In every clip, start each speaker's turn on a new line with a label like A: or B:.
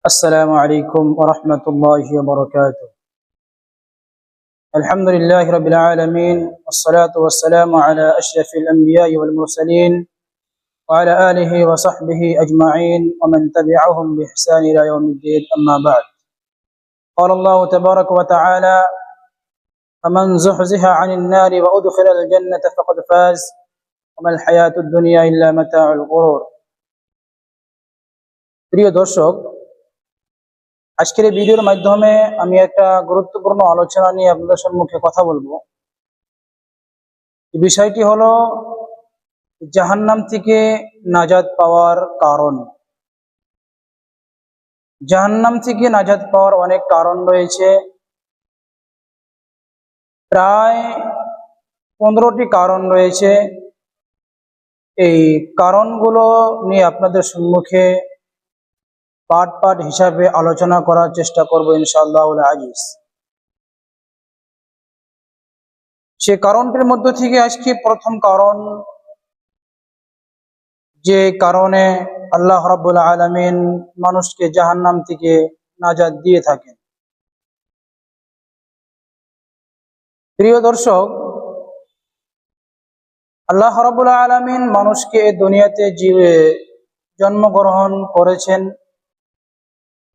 A: السلام عليكم ورحمة الله وبركاته. الحمد لله رب العالمين، والصلاة والسلام على أشرف الأنبياء والمرسلين وعلى آله وصحبه أجمعين ومن تبعهم بإحسان إلى يوم الدين. أما بعد، قال الله تبارك وتعالى: فمن زحزح عن النار وأدخل الجنة فقد فاز وما الحياة الدنيا إلا متاع الغرور. প্রিয় দর্শক, আজকের এই ভিডিওর মাধ্যমে আমি একটা গুরুত্বপূর্ণ আলোচনা নিয়ে আপনাদের সম্মুখে কথা বলবো। বিষয়টি হলো জাহান্নাম থেকে নাজাত পাওয়ার কারণ। জাহান্নাম থেকে নাজাত পাওয়ার অনেক কারণ রয়েছে, প্রায় 15টি কারণ রয়েছে। এই কারণগুলো নিয়ে আপনাদের সম্মুখে পার্ট পার্ট হিসাবে আলোচনা করার চেষ্টা করব ইনশাআল্লাহুল আজিজ। সে কারণটির মধ্য থেকে আজকে প্রথম কারণ, যে কারণে আল্লাহ রাব্বুল আলামিন মানুষকে জাহান্নাম থেকে নাজাত দিয়ে থাকেন। প্রিয় দর্শক, আল্লাহ রাব্বুল আলামিন মানুষকে এই দুনিয়াতে জন্মগ্রহণ করেছেন,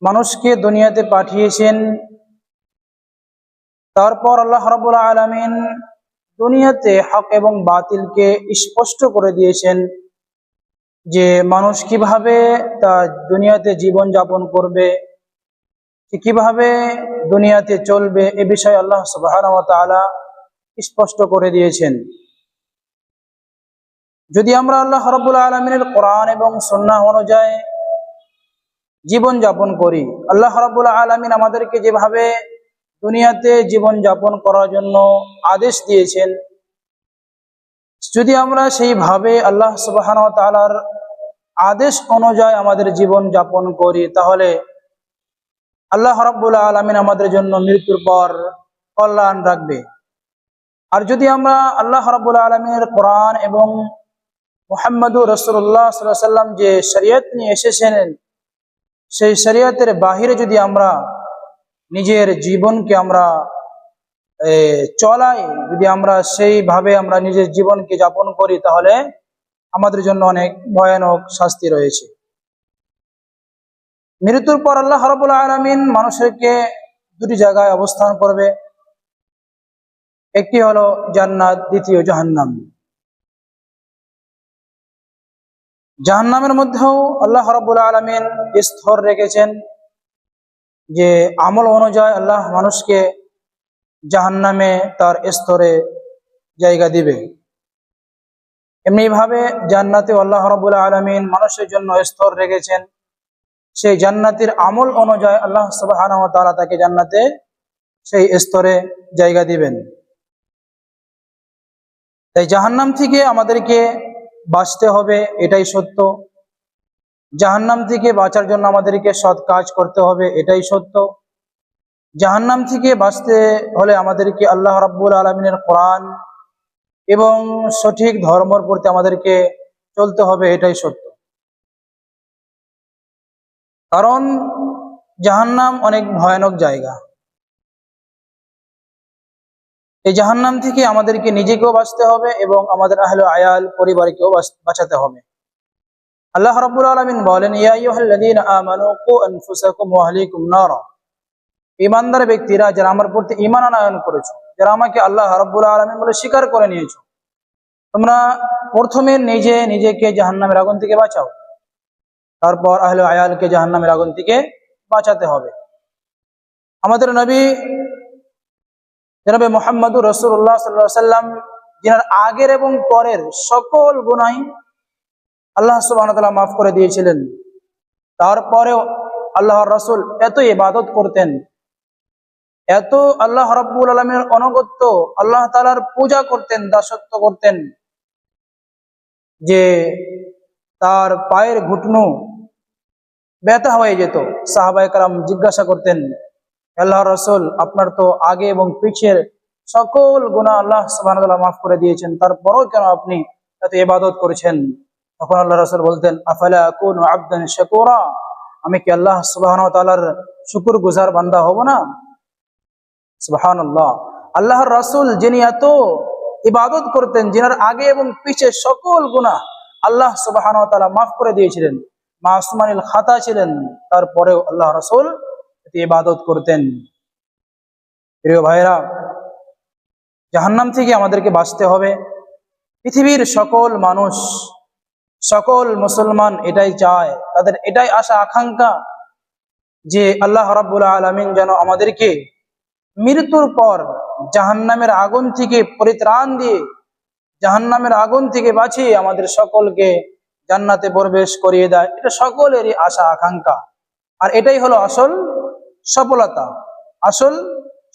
A: মানুষকে দুনিয়াতে পাঠিয়েছেন। তারপর আল্লাহ রাব্বুল আলামিন দুনিয়াতে হক এবং বাতিলকে স্পষ্ট করে দিয়েছেন যে মানুষ কিভাবে তার দুনিয়াতে জীবন যাপন করবে, কিভাবে দুনিয়াতে চলবে, এ বিষয়ে আল্লাহ সুবহানাহু ওয়া তাআলা স্পষ্ট করে দিয়েছেন। যদি আমরা আল্লাহ রাব্বুল আলামিনের কোরআন এবং সুন্নাহ অনুযায়ী জীবন যাপন করি, আল্লাহ রাব্বুল আলামিন আমাদেরকে যেভাবে দুনিয়াতে জীবন যাপন করার জন্য আদেশ দিয়েছেন, যদি আমরা সেইভাবে আল্লাহ সুবহানাহু ওয়া তাআলার আদেশ অনুযায়ী আমাদের জীবন যাপন করি, তাহলে আল্লাহ রাব্বুল আলামিন আমাদের জন্য মৃত্যুর পর কল্যাণ রাখবে। আর যদি আমরা আল্লাহ রাব্বুল আলামিনের কোরআন এবং মুহাম্মদুর রাসূলুল্লাহ সাল্লাল্লাহু আলাইহি ওয়াসাল্লাম যে শরীয়ত নিয়ে এসেছেন, সেই শরীয়তের বাহিরে যদি আমরা নিজের জীবনকে আমরা চলাই, যদি আমরা সেইভাবে আমরা নিজের জীবনকে যাপন করি, তাহলে আমাদের জন্য অনেক ভয়ানক শাস্তি রয়েছে। মৃত্যুর পর আল্লাহ রাব্বুল আলামিন মানুষকে দুটি জায়গায় অবস্থান করবে, একটি হলো জান্নাত, দ্বিতীয় জাহান্নাম। জাহান্নামের মধ্যেও আল্লাহ রাব্বুল আলামিন স্তর রেখেছেন, যে আমল অনুযায়ী আল্লাহ মানুষকে জাহান্নামে তার স্তরে জায়গা দিবে। এমনি ভাবে জান্নাতে আল্লাহ রাব্বুল আলামিন মানুষের জন্য স্তর রেখেছেন, সেই জান্নাতের আমল অনুযায়ী আল্লাহ সুবহানাহু ওয়া তাআলা তাকে জান্নাতে সেই স্তরে জায়গা দিবেন। তাই জাহান্নাম থেকে আমাদেরকে বাঁচতে হবে, এটাই সত্য। জাহান্নাম থেকে বাঁচার জন্য আমাদেরকে সৎ কাজ করতে হবে, এটাই সত্য। জাহান্নাম থেকে বাঁচতে হলে আমাদেরকে আল্লাহ রাব্বুল আলামিনের কোরআন এবং সঠিক ধর্মের প্রতি আমাদেরকে চলতে হবে, এটাই সত্য। কারণ জাহান্নাম অনেক ভয়ানক জায়গা। এই জাহান্নাম থেকে আমাদেরকে নিজেকেও বাঁচতে হবে এবং আমাদের আহলে আয়াল পরিবারকেও বাঁচাতে হবে। আল্লাহ রাব্বুল আলামিন বলেন, ইয়া আইয়ুহাল্লাযীনা আমানু কু আনফুসাকুম ওয়া আহলিকুম নারা। ঈমানদার ব্যক্তিরা, যারা আমার প্রতি ঈমান আনয়ন করেছো, যারা আমাকে আল্লাহ রাব্বুল আলামিন বলে স্বীকার করে নিয়েছো, তোমরা প্রথমে নিজেকে জাহান্নামের আগুন থেকে বাঁচাও, তারপর আহলে আয়ালকে জাহান্নামের আগুন থেকে বাঁচাতে হবে। আমাদের নবী জনাবে মুহাম্মদুর রাসূলুল্লাহ সাল্লাল্লাহু আলাইহি ওয়াসাল্লাম, যিনার আগের এবং পরের সকল গুনাহ আল্লাহ সুবহানাহু ওয়া তাআলা মাফ করে দিয়েছিলেন, তারপরেও আল্লাহর রাসূল এত ইবাদত করতেন, এত আল্লাহ রাব্বুল আলামিনের অনুগত্য, আল্লাহ তাআলার পূজা করতেন, দাসত্ব করতেন, যে তার পায়ের ঘুটনো ব্যথা হয়ে যেত। সাহাবায়ে কেরাম জিজ্ঞাসা করতেন, আল্লাহর রাসূল, আপনার তো আগে এবং পিছের সকল গুনাহ আল্লাহ সুবহানাহু ওয়া তাআলা মাফ করে দিয়েছেন, তারপরেও কেন আপনি এত ইবাদত করেছেন? তখন আল্লাহর রাসূল বলতেন, আফালা আকুনু আবদান শাকুরা, আমি কি আল্লাহ সুবহানাহু ওয়া তাআলার শুকরগুজার বান্দা হব না? সুবহানাল্লাহ। আল্লাহর রাসূল যিনি এত ইবাদত করতেন, যিনার আগে এবং পিছে সকল গুনাহ আল্লাহ সুবহানাহু ওয়া তাআলা মাফ করে দিয়েছিলেন, মাসুমানিল খাতা ছিলেন, তারপরেও আল্লাহ রাসূল ইবাদত করতেন। প্রিয় ভাইরা, জাহান্নাম থেকে আমাদেরকে বাঁচতে হবে। পৃথিবীর সকল মানুষ, সকল মুসলমান এটাই চায়, তাদের এটাই আশা আকাঙ্ক্ষা যে আল্লাহ রাব্বুল আলামিন যেন আমাদেরকে মৃত্যুর পর জাহান্নামের আগুন থেকে পরিত্রাণ দিয়ে, জাহান্নামের আগুন থেকে বাঁচিয়ে আমাদের সকলকে জান্নাতে প্রবেশ করিয়ে দেয়। এটা সকলেরই আশা আকাঙ্ক্ষা, আর এটাই হলো আসল সফলতা। আসল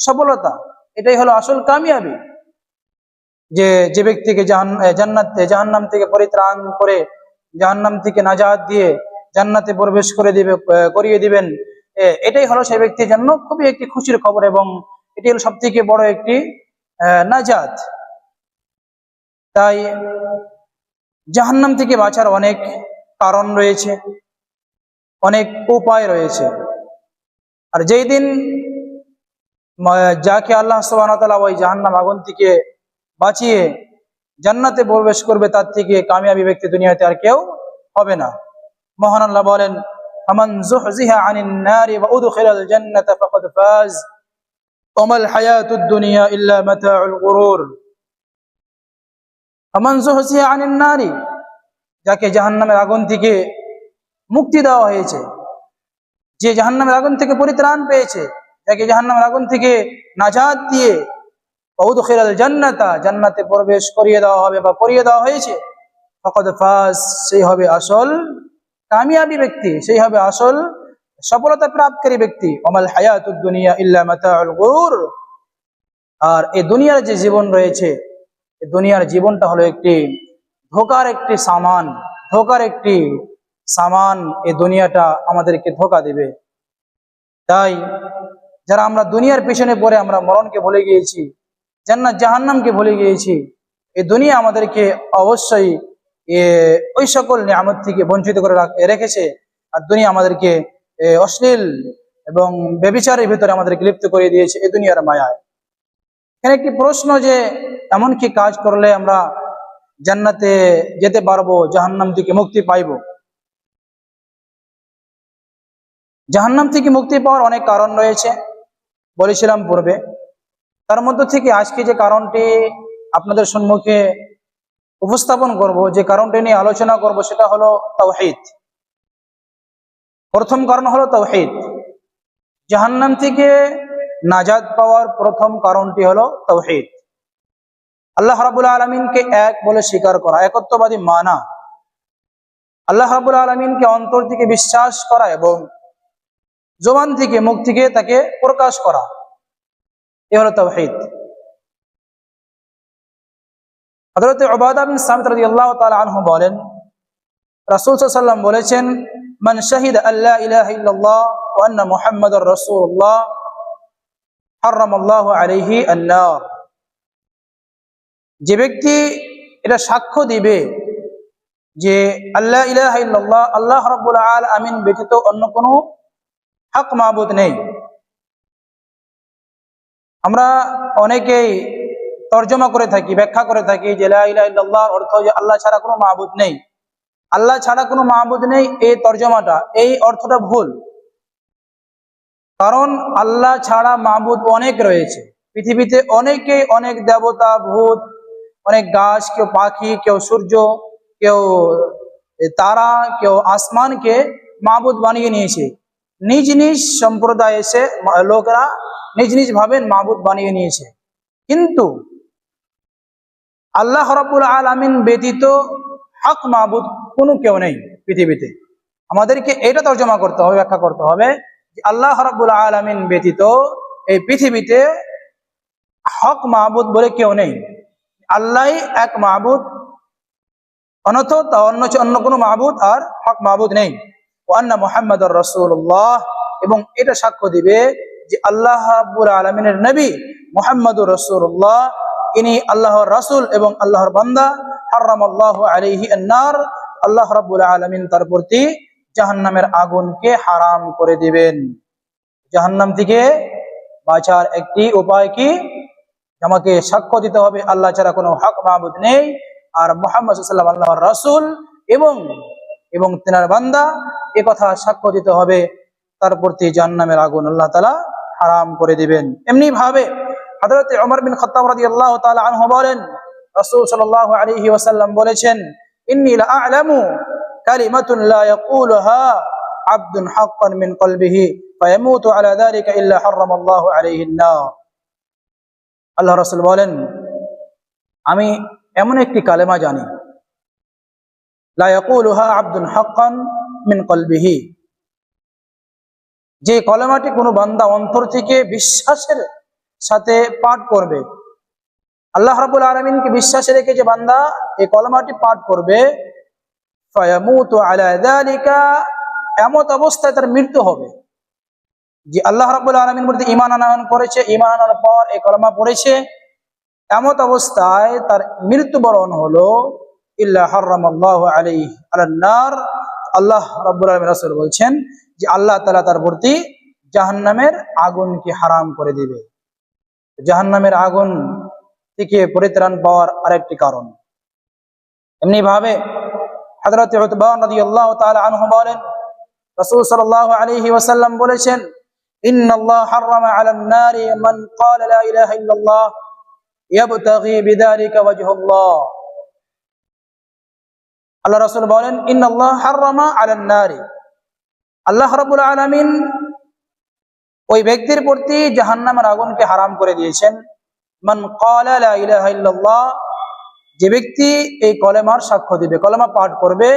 A: সফলতা এটাই হলো আসল কামিয়াবি, যে ব্যক্তিকে জাহান্নাম থেকে পরিত্রাণ করে, জাহান্নাম থেকে নাজাত দিয়ে জান্নাতে প্রবেশ করিয়ে দিবেন। এটাই হলো সেই ব্যক্তির জন্য খুবই একটি খুশির খবর, এবং এটি হলো সব থেকে বড় একটি নাজাত। তাই জাহান্নাম থেকে বাঁচার অনেক কারণ রয়েছে, অনেক উপায় রয়েছে। আর যেই দিন যাকে আল্লাহ সুবহানাহু ওয়া তাআলা ওই জাহান্নাম আগুন থেকে বাঁচিয়ে জান্নাতে প্রবেশ করবে, তার থেকে কামিয়াবি ব্যক্তি দুনিয়াতে আর কেউ হবে না। মহান আল্লাহ বলেন, ফামান যুহজিহা আনিন নারি ওয়া উদখিলাল জান্নাতা ফাকাদ ফাজ ওয়া মাল হায়াতুদ দুনিয়া ইল্লা মাতাউল গুরুর। ফামান যুহজিহা আনিন নারি, যাকে জাহান্নামের আগুন থেকে মুক্তি দেওয়া হয়েছে, যে জাহান্নামের আগুন থেকে পরিত্রাণ পেয়েছে, যাকে জাহান্নামের আগুন থেকে নাজাত দিয়ে উদখিলাল জান্নাতা, জান্নাতে প্রবেশ করিয়ে দেওয়া হবে বা করিয়ে দেওয়া হয়েছে, ফাকাদ ফাজ, সেই হবে আসল কামিয়াবি ব্যক্তি, সেই হবে আসল সফলতা প্রাপ্তকারী ব্যক্তি। ওয়ামাল হায়াতুদ দুনিয়া ইল্লা মাতাউল গুরুর। আর এই দুনিয়ার যে জীবন রয়েছে, এই দুনিয়ার জীবনটা হলো একটি ধোঁকার একটি সামান, ধোঁকার একটি সামান। এই দুনিয়াটা আমাদেরকে ধোঁকা দিবে। তাই যারা আমরা দুনিয়ার পেছনে পড়ে আমরা মরণকে ভুলে গিয়েছি, জান্নাত জাহান্নামকে ভুলে গিয়েছি, এই দুনিয়া আমাদেরকে অবশ্যই ওই সকল নিয়ামত থেকে বঞ্চিত করে রেখেছে। আর দুনিয়া আমাদেরকে অশ্লীল এবং ব্যভিচারের ভিতরে আমাদেরকে লিপ্ত করে দিয়েছে এই দুনিয়ার মায়ায়। এখানে একটি প্রশ্ন, যে এমন কি কাজ করলে আমরা জান্নাতে যেতে পারবো, জাহান্নাম থেকে মুক্তি পাইব? জাহান্নাম থেকে মুক্তি পাওয়ার অনেক কারণ রয়েছে, বলেছিলাম পূর্বে। তার মধ্য থেকে আজকে যে কারণটি আপনাদের সম্মুখে উপস্থাপন করব, যে কারণটি নিয়ে আলোচনা করব, সেটা হলো তাওহীদ। প্রথম কারণ হলো তাওহীদ। জাহান্নাম থেকে নাজাত পাওয়ার প্রথম কারণটি হলো তাওহীদ। আল্লাহ রাব্বুল আলামিনকে এক বলে স্বীকার করা, একত্ববাদী মানা, আল্লাহ রাব্বুল আলামিনকে অন্তর থেকে বিশ্বাস করা এবং জবান থেকে, মুখ থেকে তাকে প্রকাশ করা, এ হলো তাওহীদ। হযরত উবাদা বিন সামিত রাদিয়াল্লাহু তাআলা আনহু বলেন, রাসূল সাল্লাল্লাহু আলাইহি ওয়াসাল্লাম বলেছেন, মান শাহিদা আল্লা ইলাহা ইল্লাল্লাহ ওয়া আন্না মুহাম্মাদার রাসূলুল্লাহ হারামাল্লাহু আলাইহি আন-নার। যে ব্যক্তি এটা সাক্ষ্য দিবে যে আল্লা ইলাহা ইল্লাল্লাহ, আল্লাহ রাব্বুল আলামিন ব্যতীত অন্য কোনো হক মাবুদ নেই। আমরা অনেকেই তর্জমা করে থাকি, ব্যাখ্যা করে থাকি যে লা ইলাহা ইল্লাল্লাহর অর্থ যে আল্লাহ ছাড়া কোনো মাবুদ নেই। আল্লাহ ছাড়া কোনো মাবুদ নেই, এই তর্জমাটা, এই অর্থটা ভুল। কারণ আল্লাহ ছাড়া মাবুদ অনেক রয়েছে পৃথিবীতে, অনেকেই অনেক দেবতা, ভূত, অনেক গাছ, কেউ পাখি, কেউ সূর্য, কেউ তারা, কেউ আসমানকে মাবুদ বানিয়ে নিয়েছে। নিজ নিজ সম্প্রদায় এসে লোকরা নিজ নিজ ভাবে মাবুদ বানিয়ে নিয়েছে। কিন্তু আল্লাহ রাব্বুল আলামিন ব্যতীত হক মাবুদ কোনো কেউ নেই পৃথিবীতে। আমাদেরকে এটা তর্জমা করতে হবে, ব্যাখ্যা করতে হবে যে আল্লাহ রাব্বুল আলামিন ব্যতীত এই পৃথিবীতে হক মাবুদ বলে কেউ নেই। আল্লাহই এক মাবুদ, অন্য কোনো মাবুদ আর হক মাবুদ নেই। ওয়া আন্না মুহাম্মাদার রাসূলুল্লাহ, এবং এটা সাক্ষ্য দিবে যে আল্লাহ রাব্বুল আলামিনের নবী মুহাম্মাদুর রাসূলুল্লাহ, ইনি আল্লাহর রাসূল এবং আল্লাহর বান্দা। হারামাল্লাহু আলাইহি আন-নার, আল্লাহ রাব্বুল আলামিন তার প্রতি জাহান্নামের আগুনকে হারাম করে দিবেন। জাহান্নাম থেকে বাঁচার একটি উপায় কি? আমাকে সাক্ষ্য দিতে হবে আল্লাহ ছাড়া কোনো হক মাবুদ নেই, আর মুহাম্মদ সাল্লাল্লাহু আলাইহি ওয়াসাল্লাম আল্লাহর রাসূল এবং তেনার বান্দা, এ কথা সাক্ষ্য দিতে হবে। তার প্রতি জাহান্নামের আগুন আল্লাহ তাআলা হারাম করে দিবেন। এমনি ভাবে হযরত ওমর বিন খাত্তাব রাদিয়াল্লাহু তাআলা আনহু বলেন, রাসূল সাল্লাল্লাহু আলাইহি ওয়াসাল্লাম বলেছেন, ইন্নী লা আ'লামু কালিমাতুন লা ইয়াকুলুহা আবদুন হাক্কান মিন কলবিহি ফায়ামুতু আলা যালিকা ইল্লা হারামাল্লাহু আলাইহি আন-নার। আল্লাহ রাসূল বলেন, আমি এমন একটি কালেমা জানি, লা ইয়াকুলুহা আবদুন হাক্কান মিন কলবিহি, যে কলেমাটি কোনো বান্দা অন্তর থেকে বিশ্বাসের সাথে পাঠ করবে, আল্লাহ রাব্বুল আলামিনকে বিশ্বাসে রেখে যে বান্দা এই কলেমাটি পাঠ করবে, ফায়ামুতু আলা যালিকা, এমত অবস্থায় তার মৃত্যু হবে, যে আল্লাহ রাব্বুল আলামিনের প্রতি ঈমান আনয়ন করেছে, ঈমান আনার পর এই কলেমা পড়েছে, এমত অবস্থায় তার মৃত্যুবরণ হলো, ইল্লা হারামাল্লাহু আলাইহি আলান নার, আল্লাহ রাব্বুল আলামিন রাসূল বলছেন যে আল্লাহ তাআলা তার প্রতি জাহান্নামের আগুনকে হারাম করে দিবে। জাহান্নামের আগুন থেকে পরিত্রাণ পাওয়ার আরেকটি কারণ। এমনি ভাবে হযরত উতবা রাদিয়াল্লাহু তাআলা আনহু বলেন, রাসূল সাল্লাল্লাহু আলাইহি ওয়াসাল্লাম বলেছেন, ইন্নাল্লাহ হারামা আলান নারি মান ক্বালা লা ইলাহা ইল্লাল্লাহ ইয়াবতাগি বিযালিকা ওয়াজহুল্লাহ। আল্লাহ রাসূল বলেন, ইন্নাল্লাহ হারামা আলান নারি, আল্লাহ রাব্বুল আলামিন ওই ব্যক্তির প্রতি জাহান্নামের আগুনকে হারাম করে দিয়েছেন, মান ক্বালা লা ইলাহা ইল্লাল্লাহ, যে ব্যক্তি এই কলেমার সাক্ষ্য দিবে, কলেমা পাঠ করবে,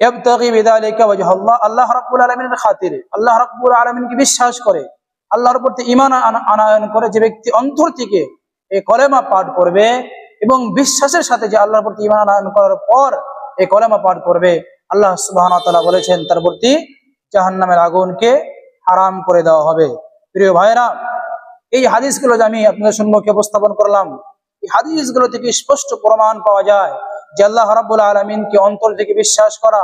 A: ইয়াবতাগি বিযালিকা ওয়াজহুল্লাহ, আল্লাহ রাব্বুল আলামিনের খাতিরে, আল্লাহ রাব্বুল আলামিনকে বিশ্বাস করে, আল্লাহর প্রতি ঈমান আনয়ন করে যে ব্যক্তি অন্তর থেকে এই কলেমা পাঠ করবে এবং বিশ্বাসের সাথে যে আল্লাহর প্রতি ঈমান আনয়ন করার পর এই কলেমা পাঠ করবে, আল্লাহ সুবহানাহু ওয়া তাআলা বলেছেন তার প্রতি জাহান্নামের আগুনকে হারাম করে দেওয়া হবে। প্রিয় ভাইরা, এই হাদিসগুলো যে আমি আপনাদের সম্মুখে উপস্থাপন করলাম, এই হাদিসগুলো থেকে স্পষ্ট প্রমাণ পাওয়া যায় যে আল্লাহ রাব্বুল আলামিনকে অন্তর থেকে বিশ্বাস করা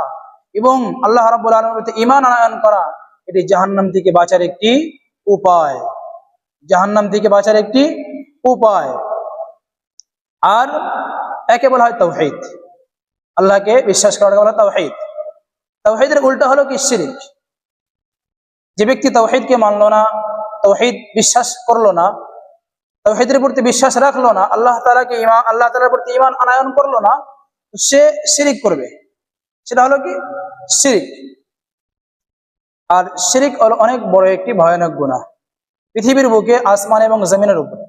A: এবং আল্লাহ রাব্বুল আলামিনের প্রতি ঈমান আনয়ন করা, এটি জাহান্নাম থেকে বাঁচার একটি উপায়, জাহান্নাম থেকে বাঁচার একটি উপায়। আর একে বলা হয় তাওহীদ, আল্লাহকে বিশ্বাস করাকে বলা হয় তাওহীদ। তাওহীদের উল্টা হলো কি? শিরক। যে ব্যক্তি তাওহীদকে মানলো না, তাওহীদ বিশ্বাস করলো না, তাওহীদের প্রতি বিশ্বাস রাখলো না, আল্লাহ তাআলার প্রতি ঈমান আনয়ন করলো না, সে শিরক করবে। সেটা হলো কি? শিরক। আর শিরক হলো অনেক বড় একটি ভয়ানক গুনাহ। পৃথিবীর বুকে আসমান এবং জমিনের উপরে,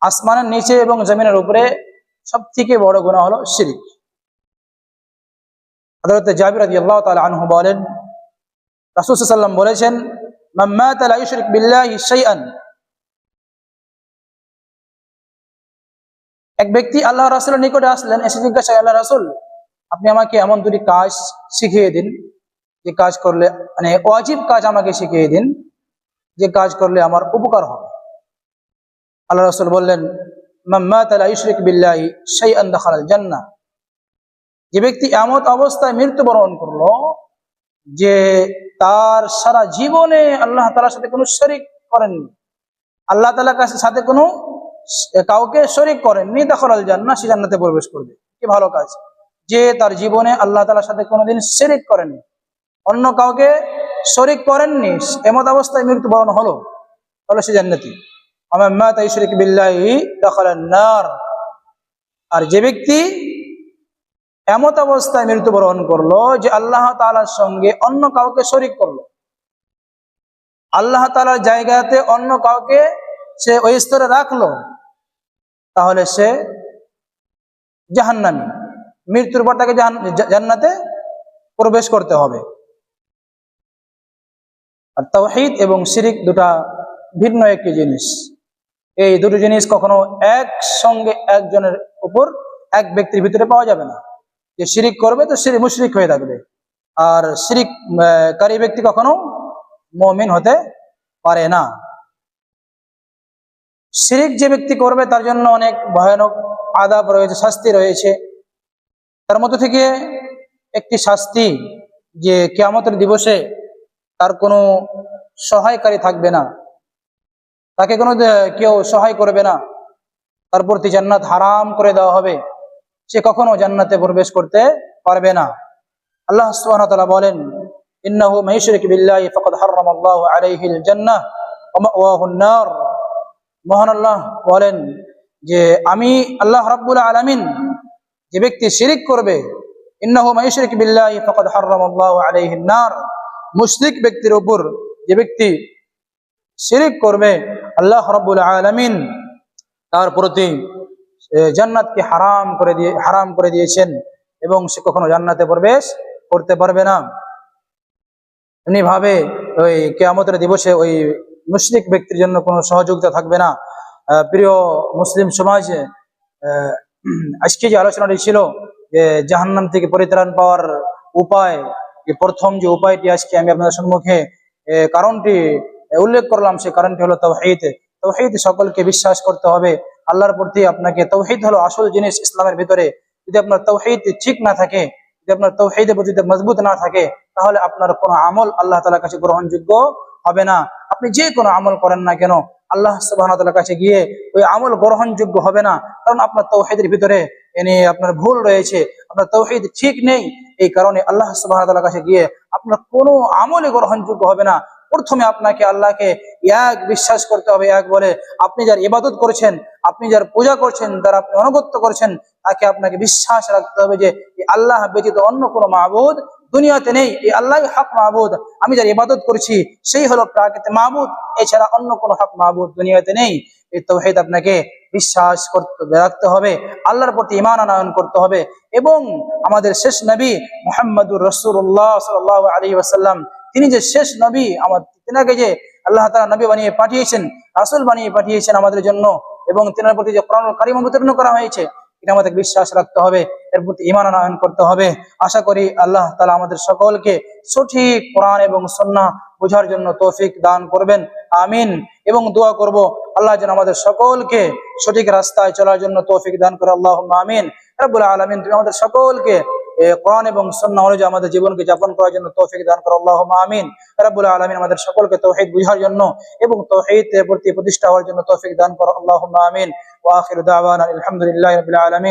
A: আসমানের নিচে এবং জমিনের উপরে সবথেকে বড় গুনাহ হলো শিরক। হযরত জাবির রাদিয়াল্লাহু তাআলা আনহু বলেন, রাসূল সাল্লাল্লাহু আলাইহি ওয়াসাল্লাম বলেছেন, মান মাতা লা ইউশরিক বিল্লাহি শাইআন, এক ব্যক্তি আল্লাহ রাসূলের নিকটে আসলেন, এসে জিজ্ঞাসা করলেন, আল্লাহ রাসূল, আপনি আমাকে এমন দুটি কাজ শিখিয়ে দিন, যে কাজ করলে, মানে ওয়াজিব কাজ আমাকে শিখিয়ে দিন, যে কাজ করলে আমার উপকার হবে। আল্লাহ রাসূল বললেন, মান মাতা লা ইউশরিক বিল্লাহি শাইআন দাখালাল জান্নাহ, যে ব্যক্তি এমন অবস্থায় মৃত্যুবরণ করলো যে তার সারা জীবনে আল্লাহ তাআলার সাথে কোনো শরীক করেননি, আল্লাহ তাআলার সাথে কোনো কাউকে শরীক করেননি, দাখালাল জান্নাহ, সে জান্নাতে প্রবেশ করবে। কি ভালো কাজ! যে তার জীবনে আল্লাহ তাআলার সাথে কোনোদিন শিরক করেননি, অন্য কাউকে শরীক করেননি, এমন অবস্থায় মৃত্যুবরণ হলো, তাহলে সে জান্নাতি। আমান মাতা ইউশরিক বিল্লাহি দাখালান নার, আর যে ব্যক্তি এমত অবস্থায় মৃত্যুবরণ করলো যে আল্লাহ তাআলার সঙ্গে অন্য কাউকে শরীক করলো, আল্লাহ তাআলার জায়গাতে অন্য কাউকে সে ওই স্তরে রাখলো, তাহলে সে জাহান্নামী। মৃত্যুর পর তাকে জান্নাতে প্রবেশ করতে হবে। আর তাওহীদ এবং শিরক দুটা ভিন্ন একটি জিনিস। এই দুটো জিনিস কখনো একসঙ্গে একজনের উপর, এক ব্যক্তির ভিতরে পাওয়া যাবে না। যে শিরিক করবে তো শিরিক মুশরিক হয়ে থাকবে, আর শিরিককারী ব্যক্তি কখনো মুমিন হতে পারে না। শিরিক যে ব্যক্তি করবে তার জন্য অনেক ভয়ানক আযাব রয়েছে, শাস্তি রয়েছে। তার মধ্যে থেকে একটি শাস্তি যে কিয়ামতের দিবসে তার কোনো সহায়কারী থাকবে না, তাকে কোনো কেউ সহায় করবে না, তার প্রতি জান্নাত হারাম করে দেওয়া হবে, সে কখনো জান্নাতে প্রবেশ করতে পারবে না। আল্লাহ সুবহানাহু ওয়া তাআলা বলেন, ইন্নাহু মান ইউশরিক বিল্লাহি ফাকাদ হারামাল্লাহু আলাইহিল জান্নাহ ওয়া মাওয়াহুন নার। মহান আল্লাহ বলেন যে আমি আল্লাহ রাব্বুল আলামিন, যে ব্যক্তি শিরিক করবে, ইন্নাহু মান ইউশরিক বিল্লাহি ফাকাদ হারামাল্লাহু আলাইহিন নার, মুশরিক ব্যক্তির উপর যে ব্যক্তি শিরিক করবে আল্লাহ রাব্বুল আলামিন তার প্রতি জান্নাতকে হারাম করে দিয়েছেন এবং সে কখনো জান্নাতে প্রবেশ করতে পারবে না। এমনি ভাবে ওই কিয়ামতের দিবসে ওই মুশরিক ব্যক্তির জন্য কোনো সহযোগিতা থাকবে না। প্রিয় মুসলিম সমাজ, আজকে যে আলোচনাটি ছিল যে জাহান্নাম থেকে পরিত্রাণ পাওয়ার উপায়, যে প্রথম যে উপায়টি আজকে আমি আপনাদের সম্মুখে কারণটি উল্লেখ করলাম, সে কারণটি হলো তাওহীদ। তাওহীদ সকলকে বিশ্বাস করতে হবে আল্লাহর প্রতি। আপনাকে তাওহীদ হলো আসল জিনিস ইসলামের ভিতরে। যদি আপনার তাওহীদ ঠিক না থাকে, যদি আপনার তাওহীদের প্রতি মজবুত না থাকে, তাহলে আপনার কোনো আমল আল্লাহ তাআলার কাছে গ্রহণযোগ্য হবে না। আপনি যে কোনো আমল করেন না কেন, আল্লাহ সুবহানাহু ওয়া তাআলার কাছে গিয়ে ওই আমল গ্রহণযোগ্য হবে না, কারণ আপনার তাওহীদের ভিতরে আপনার ভুল রয়েছে, আপনার তাওহীদ ঠিক নেই। এই কারণে আল্লাহ সুবহানাহু ওয়া তাআলার কাছে গিয়ে আপনার কোনো আমলই গ্রহণযোগ্য হবে না। প্রথমে আপনাকে আল্লাহকে এক বিশ্বাস করতে হবে, এক বলে। আপনি যার ইবাদত করছেন, আপনি যার পূজা করছেন, যার আপনি আনুগত্য করছেন, তাকে আপনাকে বিশ্বাস রাখতে হবে যে এই আল্লাহ ব্যতীত অন্য কোনো মাবুদ দুনিয়াতে নেই, এই আল্লাহই হক মাবুদ। আমি যার ইবাদত করছি সেই হলো প্রকৃত মাবুদ, এছাড়া অন্য কোনো হক মাবুদ দুনিয়াতে নেই। এই তাওহীদ আপনাকে বিশ্বাস রাখতে হবে, আল্লাহর প্রতি ঈমান আনয়ন করতে হবে। এবং আমাদের শেষ নবী মুহাম্মদুর রাসূলুল্লাহ সাল্লাল্লাহু আলাইহি ওয়াসাল্লাম, তিনি যে শেষ নবী, তিনাকে যে আল্লাহ তাআলা নবী বানিয়ে পাঠিয়েছেন, রাসূল বানিয়ে পাঠিয়েছেন আমাদের জন্য, এবং তিনার প্রতি যে কোরআনুল কারীম অবতীর্ণ করা হয়েছে, এটা আমাদের বিশ্বাস রাখতে হবে, এর প্রতি ঈমান আনয়ন করতে হবে। আশা করি আল্লাহ তাআলা আমাদের সকলকে সঠিক কোরআন এবং সুন্নাহ বোঝার জন্য তৌফিক দান করবেন, আমিন। এবং দোয়া করব আল্লাহ যেন আমাদের সকলকে সঠিক রাস্তায় চলার জন্য তৌফিক দান করে, আল্লাহুম্মা আমিন। রব্বুল আলামিন, তুমি আমাদের সকলকে কোরআন এবং সুন্নাহ অনুযায়ী আমাদের জীবনকে যাপন করার জন্য তৌফিক দান করো, আল্লাহুম্মা আমিন। রব্বুল আলামিন আমাদের সকলকে তাওহীদ বুঝার জন্য এবং তাওহীদের প্রতি প্রতিষ্ঠা হওয়ার জন্য তৌফিক দান করো, আল্লাহুম্মা আমিন। ওয়া আখিরু দাওয়ানা আলহামদুলিল্লাহি রাব্বিল আলামিন।